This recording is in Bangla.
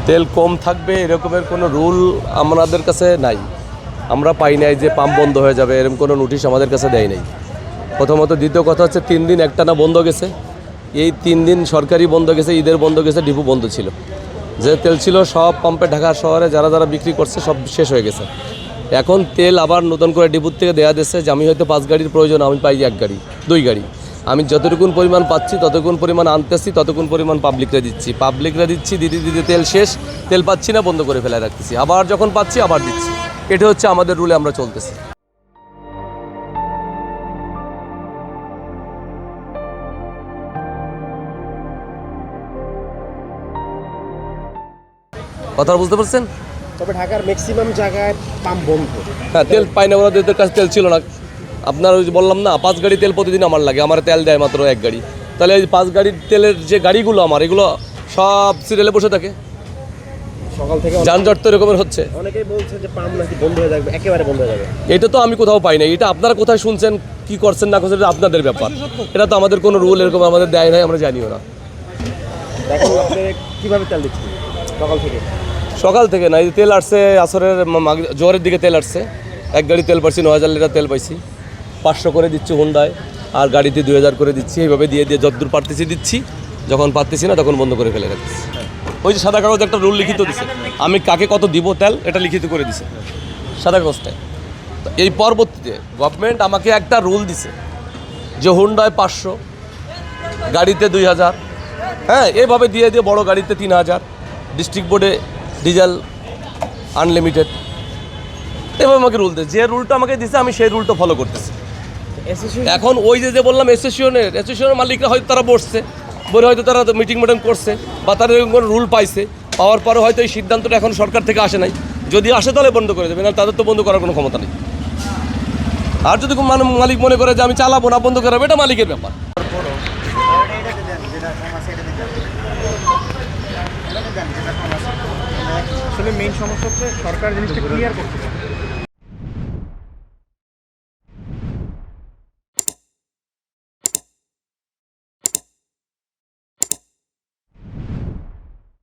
তেল কম থাকবে এরকমের কোনো রুল আমাদের কাছে নাই। আমরা পাই নাই যে পাম্প বন্ধ হয়ে যাবে, এরকম কোনো নোটিশ আমাদের কাছে দেয় নাই প্রথমত। দ্বিতীয় কথা হচ্ছে 3 দিন একটানা বন্ধ গেছে। এই 3 দিন সরকারি বন্ধ গেছে, ঈদের বন্ধ গেছে, ডিপো বন্ধ ছিল। যে তেল ছিল সব পাম্পে ঢাকা শহরে যারা যারা বিক্রি করছে সব শেষ হয়ে গেছে। এখন তেল আবার নতুন করে ডিপোর থেকে দেওয়া দিচ্ছে যে আমি হয়তো 5 গাড়ির প্রয়োজন, আমি পাই 1 গাড়ি 2 গাড়ি। আমি যতটুকুন পরিমাণ পাচ্ছি ততক্ষণ পরিমাণ আনতেছি, ততক্ষণ পরিমাণ পাবলিকরা দিচ্ছি দিতে দিতে তেল শেষ, তেল পাচ্ছি না, বন্ধ করে ফেলে রাখতেছি, আবার যখন পাচ্ছি আবার দিচ্ছি। এটা হচ্ছে আমাদের রুলে আমরা চলতেছি। কথা বুঝতে পারছেন? তবে ঢাকার ম্যাক্সিমাম জায়গায় পাম্প বন্ধ। হ্যাঁ, তেল পাই না, ওদের কাছে তেল ছিল না। আপনার ওই যে বললাম না 5 গাড়ি তেল প্রতিদিন আমার লাগে, আমার তেল দেয় মাত্র 1 গাড়ি। তাহলে এই 5 গাড়ির তেলের যে গাড়িগুলো আমার, এগুলো সব সিরিয়ালে বসে থাকে। সকাল থেকে যানজট তো এরকমের হচ্ছে। অনেকেই বলছে যে পাম্প নাকি বন্ধ হয়ে যাবে, একেবারে বন্ধ হয়ে যাবে। এটা তো আমি কোথাও পাই না। এটা আপনারা কোথায় শুনছেন, কি করছেন না করছেন, এটা আপনাদের ব্যাপার। এটা তো আমাদের কোনো রুল এরকম আমাদের দেয় নাই, আমরা জানিও না। এখন আপনি কীভাবে তেল দিচ্ছেন সকাল থেকে না, এই তেল আসছে আসরের জোয়ারের দিকে তেল আসছে। 1 গাড়ি তেল পাইছি, 9000 লিটার তেল পাইছি। 500 করে দিচ্ছি হুন্ডায়, আর গাড়িতে 2000 করে দিচ্ছি। এইভাবে দিয়ে যতদূর পারতেছি দিচ্ছি, যখন পারতেছি না তখন বন্ধ করে ফেলে রাখতেছি। ওই যে সাদা কাগজ একটা রুল লিখিত দিছে, আমি কাকে কত দিব তেল এটা লিখিত করে দিছে সাদা কাগজটায়। এই পরবর্তীতে গভর্নমেন্ট আমাকে একটা রুল দিছে যে হুন্ডায় 500, গাড়িতে 2000, হ্যাঁ এভাবে দিয়ে বড় গাড়িতে 3000, ডিস্ট্রিক্ট বোর্ডে ডিজেল আনলিমিটেড, এভাবে আমাকে রুল দিয়েছে। যে রুলটা আমাকে দিছে আমি সেই রুলটা ফলো করতেছি। এখন ওই যে বললাম অ্যাসোসিয়েশনের মালিকরা হয়তো তারা বসছে, হয়তো তারা মিটিং করছে, বা তারা এরকম কোনো রুল পাইছে, পাওয়ার পরে হয়তো এই সিদ্ধান্তটা এখন সরকার থেকে আসে নাই। যদি আসে তাহলে বন্ধ করে দেবে, না তাদের তো বন্ধ করার কোনো ক্ষমতা নেই। আর যদি মালিক মনে করে যে আমি চালাবো না, বন্ধ করাবো, এটা মালিকের ব্যাপার। আসলে মেইন সমস্যা হচ্ছে সরকার জিনিসটা ক্লিয়ার করছে।